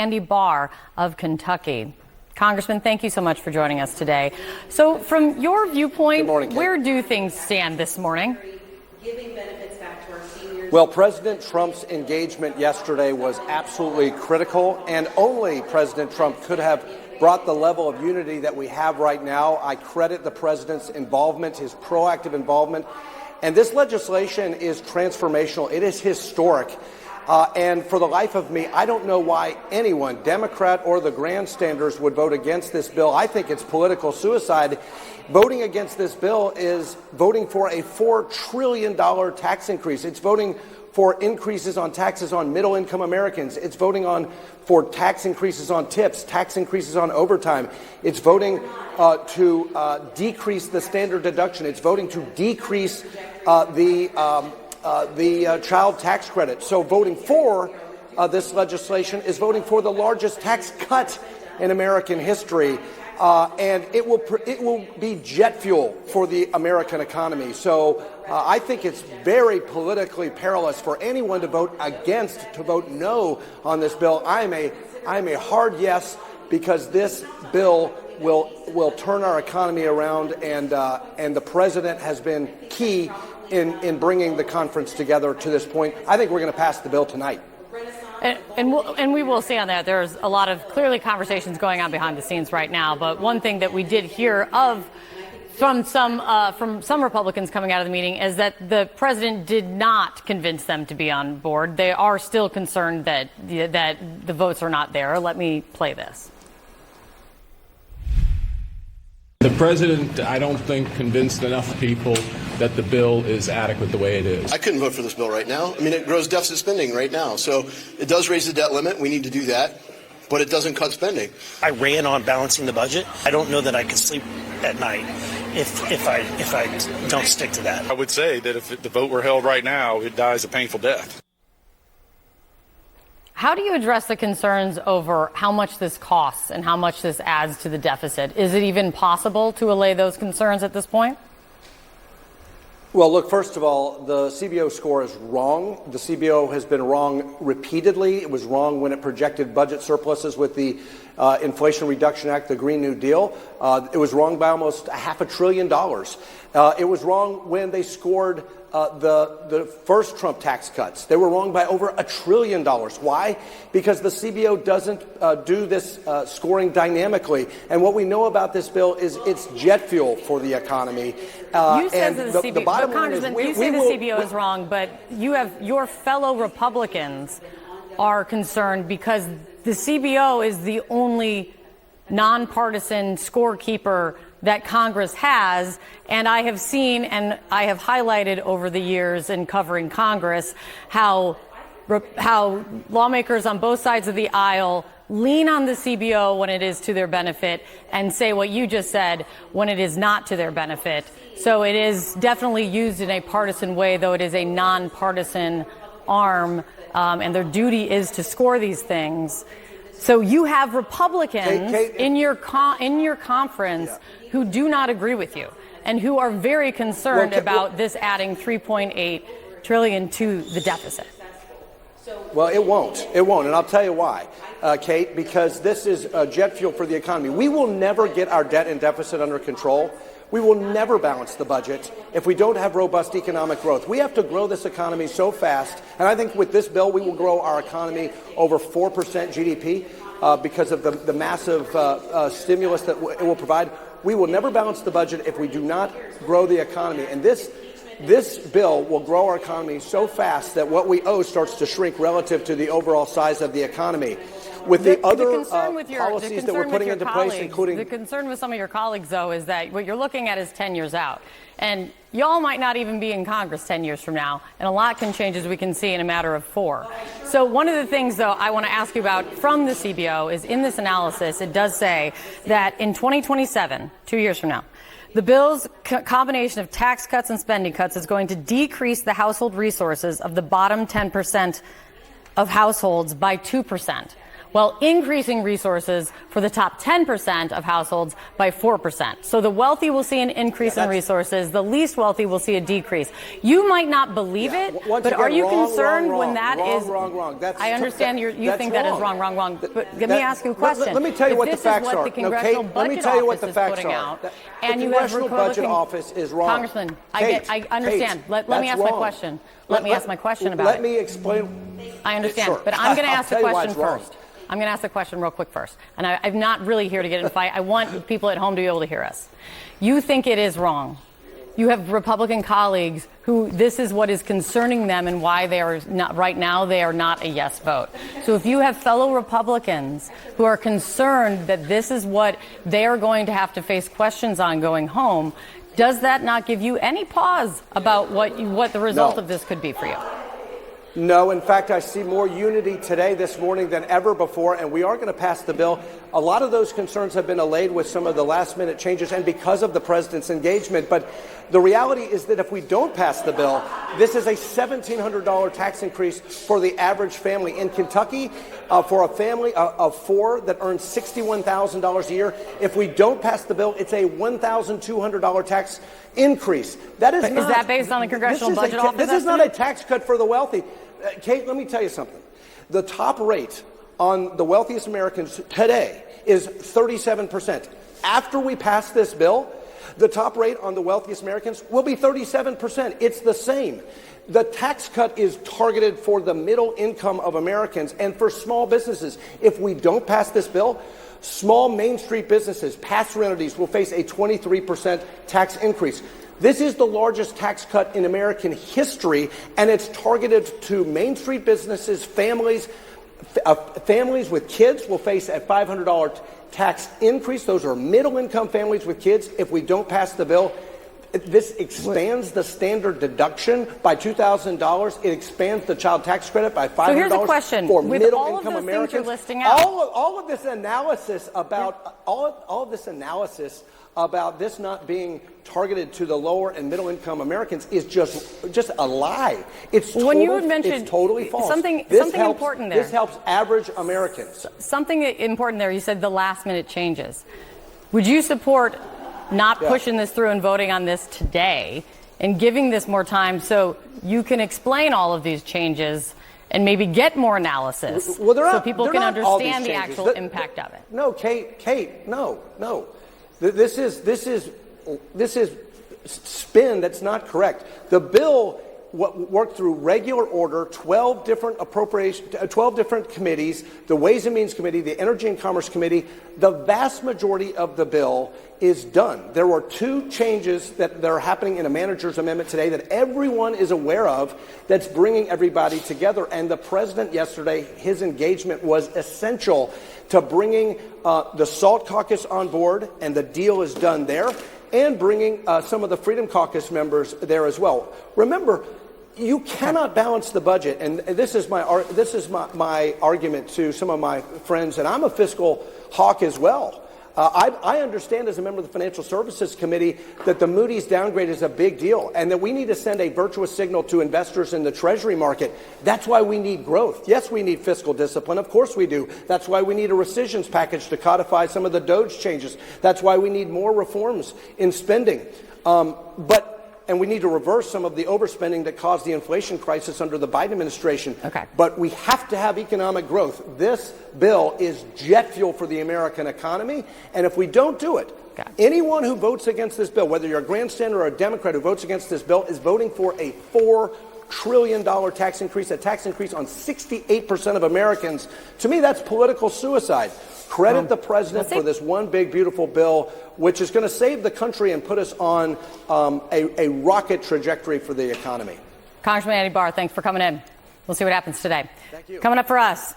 Barr of Kentucky. Congressman, thank you so much for joining us today. So from your viewpoint, where do things stand this morning? Well, President Trump's engagement yesterday was absolutely critical, and only President Trump could have brought the level of unity that we have right now. I credit the president's involvement, his proactive involvement. And this legislation is transformational. It is historic. And for the life of me, I don't know why anyone, Democrat or the grandstanders, would vote against this bill. I think it's political suicide. Voting against this bill is voting for a $4 trillion tax increase. It's voting for increases on taxes on middle-income Americans. It's voting for tax increases on tips, tax increases on overtime. It's voting to decrease the standard deduction. It's voting to decrease the child tax credit. So voting for this legislation is voting for the largest tax cut in American history. And it will be jet fuel for the American economy. So I think it's very politically perilous for anyone to vote against, to vote no on this bill. I'm a hard yes, because this bill will turn our economy around, and the president has been key in bringing the conference together to this point. I think we're going to pass the bill tonight. And we will see on that. There's a lot of clearly conversations going on behind the scenes right now. But one thing that we did hear from some Republicans coming out of the meeting is that the president did not convince them to be on board. They are still concerned that the votes are not there. Let me play this. The president, I don't think, convinced enough people that the bill is adequate the way it is. I couldn't vote for this bill right now. I mean, it grows deficit spending right now. So it does raise the debt limit. We need to do that. But it doesn't cut spending. I ran on balancing the budget. I don't know that I could sleep at night if I don't stick to that. I would say that if the vote were held right now, it dies a painful death. How do you address the concerns over how much this costs and how much this adds to the deficit? Is it even possible to allay those concerns at this point? Well, look, first of all, the CBO score is wrong. The CBO has been wrong repeatedly. It was wrong when it projected budget surpluses with the Inflation Reduction Act, the Green New Deal. It was wrong by almost $500 billion. It was wrong when they scored the first Trump tax cuts. They were wrong by over $1 trillion. Why? Because the CBO doesn't do this scoring dynamically. And what we know about this bill is it's jet fuel for the economy. You said the CBO, but Congressman, you say the CBO is wrong, but you have your fellow Republicans are concerned because the CBO is the only nonpartisan scorekeeper that Congress has, and I have seen and I have highlighted over the years in covering Congress how lawmakers on both sides of the aisle lean on the CBO when it is to their benefit and say what you just said when it is not to their benefit. So it is definitely used in a partisan way, though it is a nonpartisan arm, and their duty is to score these things. So you have Republicans in your conference who do not agree with you and who are very concerned about this adding $3.8 trillion to the deficit. Well, it won't. It won't. And I'll tell you why, Kate, because this is jet fuel for the economy. We will never get our debt and deficit under control. We will never balance the budget if we don't have robust economic growth. We have to grow this economy so fast. And I think with this bill, we will grow our economy over 4% GDP because of the massive stimulus that it will provide. We will never balance the budget if we do not grow the economy. And this bill will grow our economy so fast that what we owe starts to shrink relative to the overall size of the economy. With the other policies that we're putting into place, including... The concern with some of your colleagues, though, is that what you're looking at is 10 years out. And y'all might not even be in Congress 10 years from now. And a lot can change, as we can see, in a matter of 4. So one of the things, though, I want to ask you about from the CBO is in this analysis, it does say that in 2027, 2 years from now, the bill's combination of tax cuts and spending cuts is going to decrease the household resources of the bottom 10% of households by 2%. while increasing resources for the top 10% of households by 4%. So the wealthy will see an increase in resources. The least wealthy will see a decrease. You might not believe it, but again, are you wrong, concerned wrong, when that wrong, is... Wrong. I understand you think that is wrong. But let me ask you a question. Let me tell you what the facts are. If this is what the Congressional Let me tell you what the Budget facts Office is putting are. out, The and you have Congressional Budget Office is wrong. Congressman, Kate, I understand. Kate, Let me that's ask my wrong. question. Let me ask my question about it. Let me explain. I understand, Sure. but I'm going to I'll ask the tell you why question it's wrong. first. I'm going to ask the question real quick first. And I'm not really here to get in a fight. I want people at home to be able to hear us. You think it is wrong. You have Republican colleagues who this is what is concerning them and why they are not, right now, they are not a yes vote. So if you have fellow Republicans who are concerned that this is what they are going to have to face questions on going home, does that not give you any pause about what the result of this could be for you? No, in fact, I see more unity today, this morning, than ever before, and we are going to pass the bill. A lot of those concerns have been allayed with some of the last-minute changes and because of the president's engagement. But the reality is that if we don't pass the bill, this is a $1,700 tax increase for the average family. In Kentucky, for a family of four that earns $61,000 a year, if we don't pass the bill, it's a $1,200 tax increase. That is not... Is that based on the Congressional Budget Office? This is not a tax cut for the wealthy. Kate, let me tell you something. The top rate on the wealthiest Americans today is 37%. After we pass this bill, the top rate on the wealthiest Americans will be 37%. It's the same. The tax cut is targeted for the middle income of Americans and for small businesses. If we don't pass this bill, small Main Street businesses, pass-through entities will face a 23% tax increase. This is the largest tax cut in American history, and it's targeted to Main Street businesses, families. Families with kids will face a $500 tax increase. Those are middle-income families with kids. If we don't pass the bill, this expands the standard deduction by $2,000. It expands the child tax credit by $500 so here's a question. For with middle-income all of those Americans. Things you're listing out. All of this analysis about all of this analysis about this not being targeted to the lower and middle income Americans is just a lie. It's totally false. Something helps, important there. This helps average Americans. Something important there. You said the last minute changes. Would you support not pushing this through and voting on this today and giving this more time so you can explain all of these changes and maybe get more analysis so people can understand the actual impact of it? No, Kate, no. This is spin that's not correct. The bill worked through regular order, 12 different committees, the Ways and Means Committee, the Energy and Commerce Committee. The vast majority of the bill is done. There were two changes that are happening in a manager's amendment today that everyone is aware of that's bringing everybody together. And the president yesterday, his engagement was essential to bringing the SALT caucus on board, and the deal is done there, and bringing some of the Freedom Caucus members there as well. Remember, you cannot balance the budget, and this is my argument to some of my friends, and I'm a fiscal hawk as well. I understand as a member of the Financial Services Committee that the Moody's downgrade is a big deal and that we need to send a virtuous signal to investors in the Treasury market. That's why we need growth. Yes, we need fiscal discipline. Of course we do. That's why we need a rescissions package to codify some of the DOGE changes. That's why we need more reforms in spending. And we need to reverse some of the overspending that caused the inflation crisis under the Biden administration. Okay. But we have to have economic growth. This bill is jet fuel for the American economy. And if we don't do it, anyone who votes against this bill, whether you're a grandstander or a Democrat who votes against this bill, is voting for a $4 trillion tax increase, a tax increase on 68% of Americans. To me, that's political suicide. Credit the president for this one big, beautiful bill, which is going to save the country and put us on a rocket trajectory for the economy. Congressman Andy Barr, thanks for coming in. We'll see what happens today. Thank you. Coming up for us.